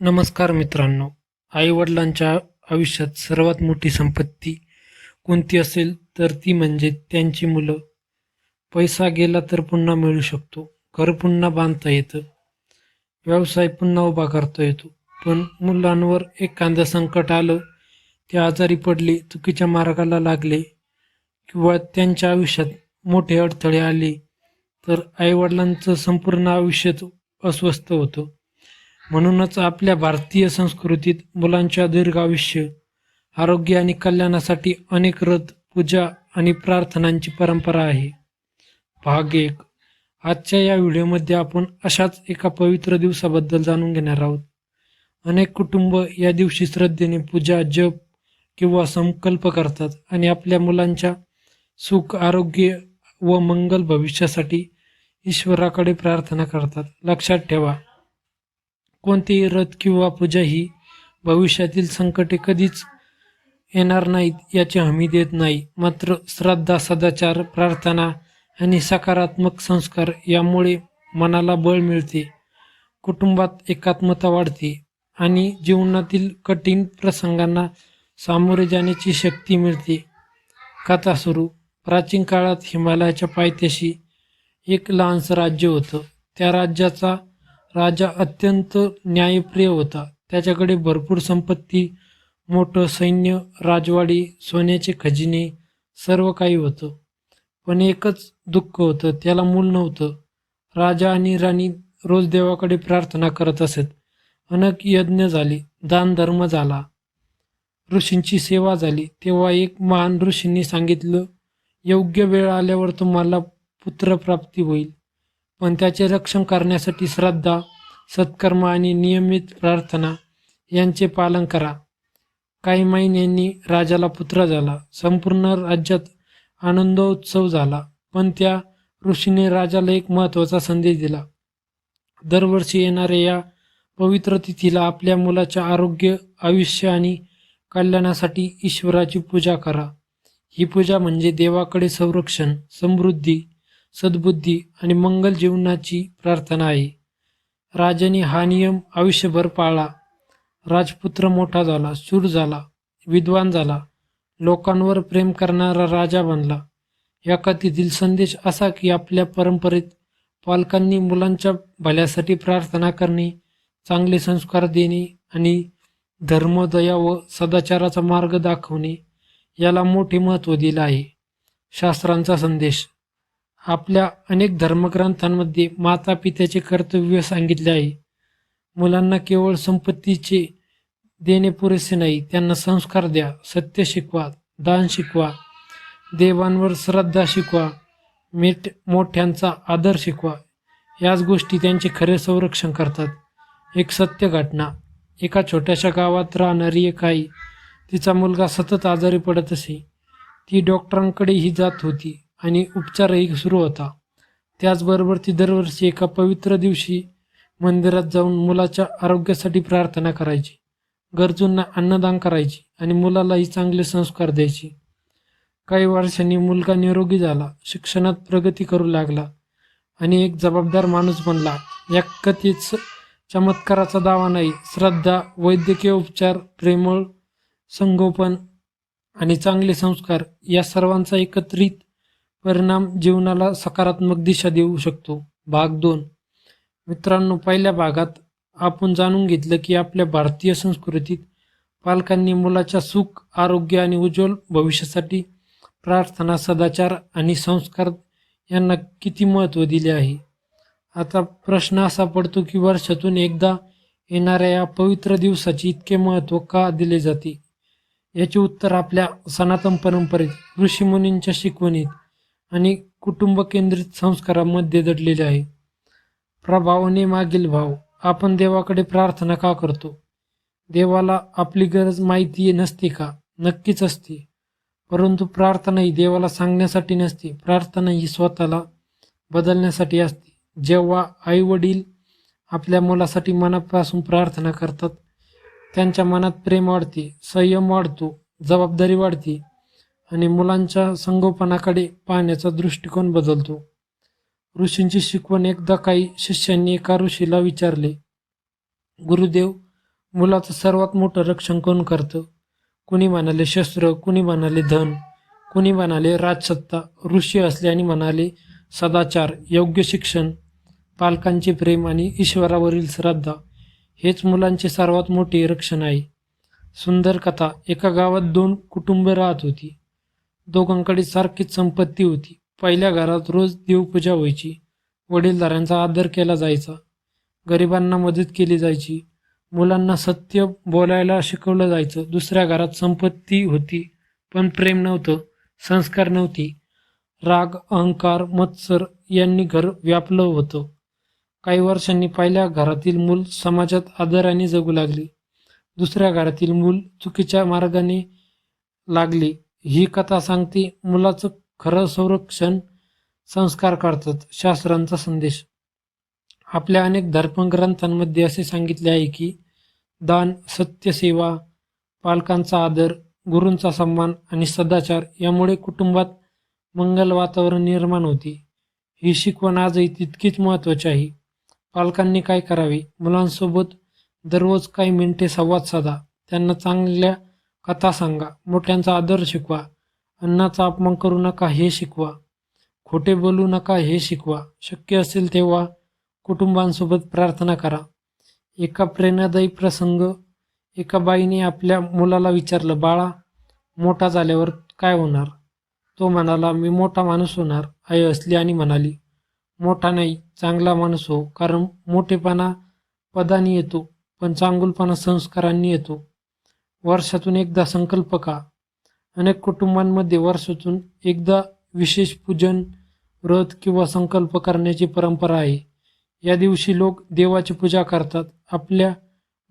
नमस्कार मित्रांनो. आई-वडिलांच्या आयुष्यात सर्वात मोठी संपत्ती कोणती असेल तर ती म्हणजे त्यांची मुलं. पैसा गेला तर पुन्हा मिळू शकतो, घर पुन्हा बांधता येतं, व्यवसाय पुन्हा उभा करता येतो. पण मुलांवर एखादं संकट आलं, ते आजारी पडले, चुकीच्या मार्गाला लागले किंवा त्यांच्या आयुष्यात मोठे अडथळे आले, तर आई-वडिलांचं संपूर्ण आयुष्यच अस्वस्थ होतं. म्हणूनच आपल्या भारतीय संस्कृतीत मुलांच्या दीर्घ आयुष्य, आरोग्य आणि कल्याणासाठी अनेक व्रत, पूजा आणि प्रार्थनांची परंपरा आहे. भाग 1. आजच्या या व्हिडिओमध्ये आपण अशाच एका पवित्र दिवसाबद्दल जाणून घेणार आहोत. अनेक कुटुंब या दिवशी श्रद्धेने पूजा, जप किंवा संकल्प करतात आणि आपल्या मुलांच्या सुख, आरोग्य व मंगल भविष्यासाठी ईश्वराकडे प्रार्थना करतात. लक्षात ठेवा, कोणतेही व्रत किंवा पूजा ही भविष्यातील संकटे कधीच येणार नाहीत याची हमी देत नाही. मात्र श्रद्धा, सदाचार, प्रार्थना आणि सकारात्मक संस्कार यामुळे मनाला बळ मिळते, कुटुंबात एकात्मता वाढते आणि जीवनातील कठीण प्रसंगांना सामोरे जाण्याची शक्ती मिळते. कथा सुरू. प्राचीन काळात हिमालयाच्या पायथ्याशी एक लहानसं राज्य होतं. त्या राज्याचा राजा अत्यंत न्यायप्रिय होता. त्याच्याकडे भरपूर संपत्ती, मोठं सैन्य, राजवाडी, सोन्याचे खजिने, सर्व काही होतं. पण एकच दुःख होतं, त्याला मूल नव्हतं. राजा आणि राणी रोज देवाकडे प्रार्थना करत असत. अनेक यज्ञ झाले, दान धर्म झाला, ऋषींची सेवा झाली. तेव्हा एक महान ऋषींनी सांगितलं, योग्य वेळ आल्यावर तुम्हाला पुत्रप्राप्ती होईल, पण त्याचे रक्षण करण्यासाठी श्रद्धा, सत्कर्म आणि नियमित प्रार्थना यांचे पालन करा. काही महिन्यांनी राजाला पुत्र झाला. संपूर्ण राज्यात आनंदोत्सव झाला. पण त्या ऋषीने राजाला एक महत्त्वाचा संदेश दिला. दरवर्षी येणाऱ्या या पवित्र तिथीला आपल्या मुलाच्या आरोग्य, आयुष्य आणि कल्याणासाठी ईश्वराची पूजा करा. ही पूजा म्हणजे देवाकडे संरक्षण, समृद्धी, सद्बुद्धी आणि मंगल जीवनाची प्रार्थना आहे. राजाने हा नियम आयुष्यभर पाळला. राजपुत्र मोठा झाला, शूर झाला, विद्वान झाला, लोकांवर प्रेम करणारा राजा बनला. या कथेतील संदेश असा की आपल्या परंपरेत पालकांनी मुलांच्या भल्यासाठी प्रार्थना करणे, चांगले संस्कार देणे आणि धर्म, दया व सदाचाराचा मार्ग दाखवणे याला मोठे महत्त्व दिलं आहे. शास्त्रांचा संदेश. आपल्या अनेक धर्मग्रंथांमध्ये माता पित्याचे कर्तव्य सांगितले आहे. मुलांना केवळ संपत्तीचे देणे पुरेसे नाही, त्यांना संस्कार द्या, सत्य शिकवा, दान शिकवा, देवांवर श्रद्धा शिकवा, मोठ्यांचा आदर शिकवा. याच गोष्टी त्यांचे खरे संरक्षण करतात. एक सत्य घटना. एका छोट्याशा गावात राहणारी एक आई, तिचा मुलगा सतत आजारी पडत असे. ती डॉक्टरांकडेही जात होती आणि उपचारही सुरू होता. त्याचबरोबर ती दरवर्षी एका पवित्र दिवशी मंदिरात जाऊन मुलाच्या आरोग्यासाठी प्रार्थना करायची, गरजूंना अन्नदान करायची आणि मुलालाही चांगले संस्कार द्यायची. काही वर्षांनी मुलगा निरोगी झाला, शिक्षणात प्रगती करू लागला आणि एक जबाबदार माणूस बनला. या कथेच चमत्काराचा दावा नाही. श्रद्धा, वैद्यकीय उपचार, प्रेमळ संगोपन आणि चांगले संस्कार या सर्वांचा एकत्रित परिणाम जीवनाला सकारात्मक दिशा देऊ शकतो. भाग 2. मित्रांनो, पहिल्या भागात आपण जाणून घेतलं की आपल्या भारतीय संस्कृतीत पालकांनी मुलाच्या सुख, आरोग्य आणि उज्ज्वल भविष्यासाठी प्रार्थना, सदाचार आणि संस्कार यांना किती महत्त्व दिले आहे. आता प्रश्न असा पडतो की वर्षातून एकदा येणाऱ्या या पवित्र दिवसाचे इतके महत्त्व का दिले जाते? याचे उत्तर आपल्या सनातन परंपरेत, ऋषीमुनींच्या शिकवणीत आणि कुटुंब केंद्रित संस्कारामध्ये दडलेले आहे. प्रभावाने मागील भाव. आपण देवाकडे प्रार्थना का करतो? देवाला आपली गरज माहिती नसते का? नक्कीच असते. परंतु प्रार्थना ही देवाला सांगण्यासाठी नसते. प्रार्थना ही स्वतःला बदलण्यासाठी असते. जेव्हा आई वडील आपल्या मुलासाठी मनापासून प्रार्थना करतात, त्यांच्या मनात प्रेम वाढते, संयम वाढतो, जबाबदारी वाढते आणि मुलांच्या संगोपनाकडे पाहण्याचा दृष्टिकोन बदलतो. ऋषींची शिकवण. एकदा काही शिष्यांनी एका ऋषीला विचारले, गुरुदेव, मुलाचं सर्वात मोठं रक्षण कोण करतं? कुणी म्हणाले शस्त्र, कुणी म्हणाले धन, कुणी म्हणाले राजसत्ता, ऋषी असल्याने म्हणाले सदाचार, योग्य शिक्षण, पालकांचे प्रेम आणि ईश्वरावरील श्रद्धा हेच मुलांचे सर्वात मोठे रक्षण आहे. सुंदर कथा. एका गावात दोन कुटुंबे राहत होती. दोघांकडे सारखीच संपत्ती होती. पहिल्या घरात रोज देवपूजा व्हायची, वडीलधाऱ्यांचा आदर केला जायचा, गरिबांना मदत केली जायची, मुलांना सत्य बोलायला शिकवलं जायचं. दुसऱ्या घरात संपत्ती होती पण प्रेम नव्हतं, संस्कार नव्हती. राग, अहंकार, मत्सर यांनी घर व्यापलं होतं. काही वर्षांनी पहिल्या घरातील मूल समाजात आदराने जगू लागले, दुसऱ्या घरातील मूल चुकीच्या मार्गाने लागले. ही कथा सांगते मुलाचं खरं संरक्षण संस्कार करतात. शास्त्रांचा संदेश. आपल्या अनेक धर्मग्रंथांमध्ये असे सांगितले आहे की दान, सत्यसेवा, पालकांचा आदर, गुरूंचा सन्मान आणि सदाचार यामुळे कुटुंबात मंगल वातावरण निर्माण होते. ही शिकवण आजही तितकीच महत्त्वाची आहे. पालकांनी काय करावे? मुलांसोबत दररोज काही मिनिटे संवाद साधा, त्यांना चांगल्या कथा सांगा, मोठ्यांचा आदर शिकवा, अन्नाचा अपमान करू नका हे शिकवा, खोटे बोलू नका हे शिकवा. शक्य असेल तेव्हा कुटुंबांसोबत प्रार्थना करा. एका प्रेरणादायी प्रसंग. एका बाईने आपल्या मुलाला विचारलं, बाळा, मोठा झाल्यावर काय होणार? तो म्हणाला, मी मोठा माणूस होणार. आई हसली आणि म्हणाली, मोठा नाही, चांगला माणूस हो, कारण मोठेपणा पदानी येतो पण चांगुलपणा संस्कारांनी येतो. वर्षातून एकदा संकल्प का? अनेक कुटुंबांमध्ये वर्षातून एकदा विशेष पूजन, व्रत किंवा संकल्प करण्याची परंपरा आहे. या दिवशी लोक देवाची पूजा करतात, आपल्या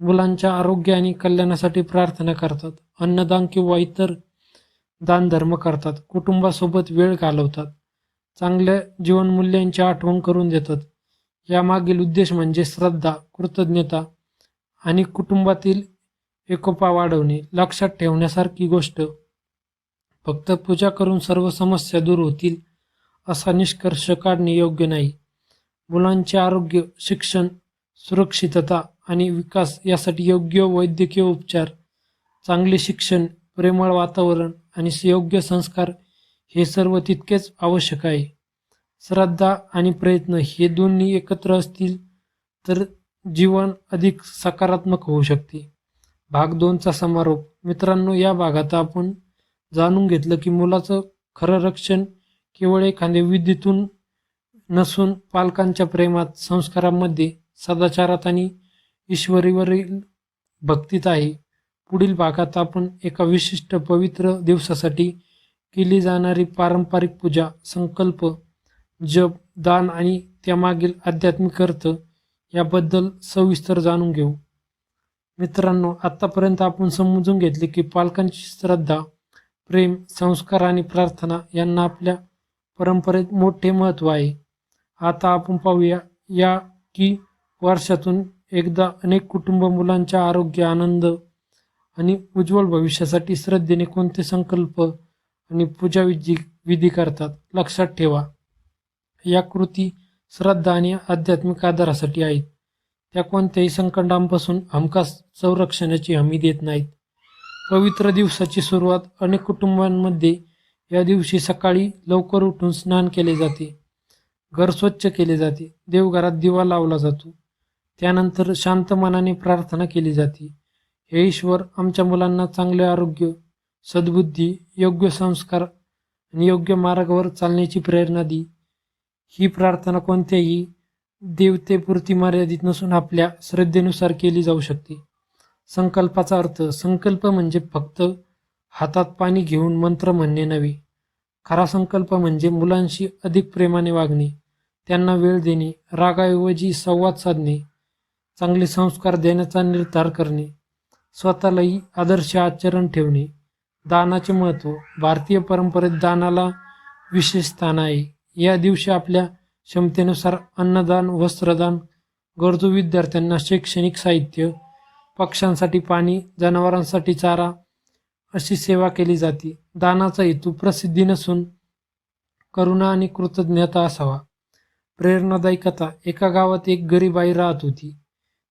मुलांच्या आरोग्य आणि कल्याणासाठी प्रार्थना करतात, अन्नदान किंवा इतर दानधर्म करतात, कुटुंबासोबत वेळ घालवतात, चांगल्या जीवनमूल्यांची आठवण करून देतात. यामागील उद्देश म्हणजे श्रद्धा, कृतज्ञता आणि कुटुंबातील एकोपा वाढवणे. लक्षात ठेवण्यासारखी गोष्ट, फक्त पूजा करून सर्व समस्या दूर होतील असा निष्कर्ष काढणे योग्य नाही. मुलांचे आरोग्य, शिक्षण, सुरक्षितता आणि विकास यासाठी योग्य वैद्यकीय उपचार, चांगले शिक्षण, प्रेमळ वातावरण आणि योग्य संस्कार हे सर्व तितकेच आवश्यक आहे. श्रद्धा आणि प्रयत्न हे दोन्ही एकत्र असतील तर जीवन अधिक सकारात्मक होऊ शकते. भाग 2चा समारोप. मित्रांनो, या भागात आपण जाणून घेतलं की मुलाचं खरं रक्षण केवळ एखाद्या विधीतून नसून पालकांच्या प्रेमात, संस्कारांमध्ये, सदाचारात आणि ईश्वरीवरील भक्तीत आहे. पुढील भागात आपण एका विशिष्ट पवित्र दिवसासाठी केली जाणारी पारंपरिक पूजा, संकल्प, जप, दान आणि त्यामागील आध्यात्मिक अर्थ याबद्दल सविस्तर जाणून घेऊ. मित्रांनो, आतापर्यंत आपण समजून घेतले की पालकांची श्रद्धा, प्रेम, संस्कार आणि प्रार्थना यांना आपल्या परंपरेत मोठे महत्त्व आहे. आता आपण पाहूया की वर्षातून एकदा अनेक कुटुंब मुलांच्या आरोग्य, आनंद आणि उज्ज्वल भविष्यासाठी श्रद्धेने कोणते संकल्प आणि पूजा विधी करतात. लक्षात ठेवा, या कृती श्रद्धा आणि आध्यात्मिक आधारासाठी आहेत. त्या कोणत्याही संकटांपासून हमखास संरक्षणाची हमी देत नाहीत. पवित्र दिवसाची सुरुवात. अनेक कुटुंबांमध्ये या दिवशी सकाळी लवकर उठून स्नान केले जाते, घर स्वच्छ केले जाते, देवघरात दिवा लावला जातो. त्यानंतर शांत मनाने प्रार्थना केली जाते, हे ईश्वर, आमच्या मुलांना चांगले आरोग्य, सद्बुद्धी, योग्य संस्कार आणि योग्य मार्गावर चालण्याची प्रेरणा दी. ही प्रार्थना कोणत्याही देवतेपुरती मर्यादित नसून आपल्या श्रद्धेनुसार केली जाऊ शकते. संकल्पाचा अर्थ. संकल्प म्हणजे फक्त हातात पाणी घेऊन मंत्र म्हणणे नव्हे. खरा संकल्प म्हणजे मुलांशी अधिक प्रेमाने वागणे, त्यांना वेळ देणे, रागाऐवजी संवाद साधणे, चांगले संस्कार देण्याचा निर्धार करणे, स्वतःलाही आदर्श आचरण ठेवणे. दानाचे महत्त्व. भारतीय परंपरेत दानाला विशेष स्थान आहे. या दिवशी आपल्या क्षमतेनुसार अन्नदान, वस्त्रदान, गरजू विद्यार्थ्यांना शैक्षणिक साहित्य, पक्ष्यांसाठी पाणी, जनावरांसाठी चारा अशी सेवा केली जाते. दानाचा हेतू प्रसिद्धी नसून करुणा आणि कृतज्ञता असावा. प्रेरणादायी कथा. एका गावात एक गरीब आई राहत होती.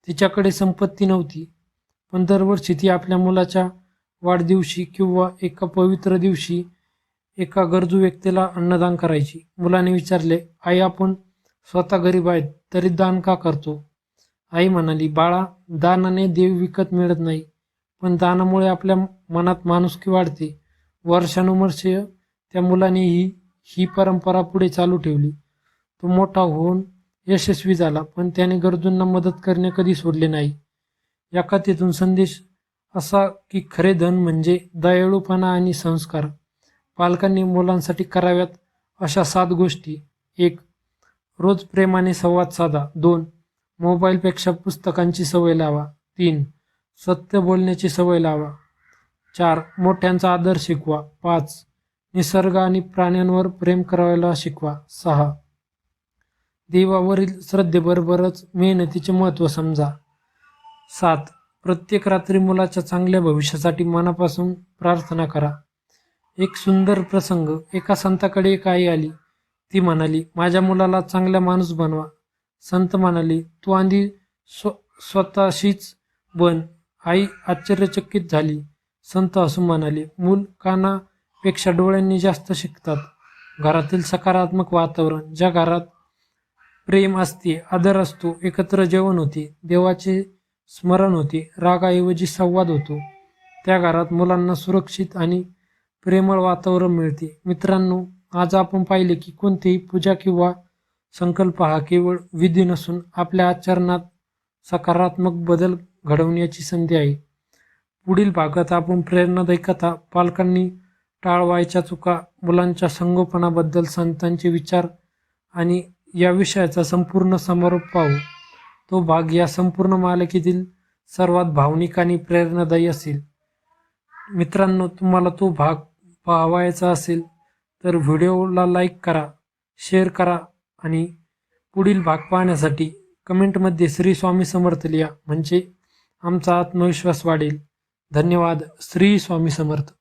तिच्याकडे संपत्ती नव्हती, पण दरवर्षी ती आपल्या मुलाच्या वाढदिवशी किंवा एका पवित्र दिवशी एका गरजू व्यक्तीला अन्नदान करायची. मुलाने विचारले, आई आपण स्वतः गरीब आहेत तरी दान का करतो? आई म्हणाली, बाळा, दानाने देव विकत मिळत नाही, पण दानामुळे आपल्या मनात माणुसकी वाढते. वर्षानुवर्षे त्या मुलाने ही परंपरा पुढे चालू ठेवली. तो मोठा होऊन यशस्वी झाला, पण त्याने गरजूंना मदत करणे कधी सोडले नाही. या कथेतून संदेश असा की खरे धन म्हणजे दयाळूपणा आणि संस्कार. पालकांनी मुलांसाठी कराव्यात अशा 7 गोष्टी. 1. रोज प्रेमाने संवाद साधा. 2. मोबाईलपेक्षा पुस्तकांची सवय लावा. 3. सत्य बोलण्याची सवय लावा. 4. मोठ्यांचा आदर शिकवा. 5. निसर्ग आणि प्राण्यांवर प्रेम करायला शिकवा. 6. देवावरील श्रद्धेबरोबरच मेहनतीचे महत्त्व समजा. 7. प्रत्येक रात्री मुलाच्या चांगल्या भविष्यासाठी मनापासून प्रार्थना करा. एक सुंदर प्रसंग. एका संताकडे एक आई आली. ती म्हणाली, माझ्या मुलाला चांगला माणूस बनवा. संत म्हणाले, तू आधी स्वतःशीच बन. आई आश्चर्यचकित झाली. संत हसून म्हणाले, मूल कानापेक्षा डोळ्यांनी जास्त शिकतात. घरातील सकारात्मक वातावरण. ज्या घरात प्रेम असते, आदर असतो, एकत्र जेवण होते, देवाचे स्मरण होते, रागाऐवजी संवाद होतो, त्या घरात मुलांना सुरक्षित आणि प्रेमळ वातावरण मिळते. मित्रांनो, आज आपण पाहिले की कोणतीही पूजा किंवा संकल्प हा केवळ विधी नसून आपल्या आचरणात सकारात्मक बदल घडवण्याची संधी आहे. पुढील भागात आपण प्रेरणादायी कथा, पालकांनी टाळवायच्या चुका, मुलांच्या संगोपनाबद्दल संतांचे विचार आणि या विषयाचा संपूर्ण समारोप पाहू. तो भाग या संपूर्ण मालिकेतील सर्वात भावनिक आणि प्रेरणादायी असेल. मित्रांनो, तुम्हाला तो भाग पाहावायचा असेल तर व्हिडिओला लाईक करा, शेअर करा आणि पुढील भाग पाहण्यासाठी कमेंटमध्ये श्री स्वामी समर्थ लिहा, म्हणजे आमचा आत्मविश्वास वाढेल. धन्यवाद. श्री स्वामी समर्थ.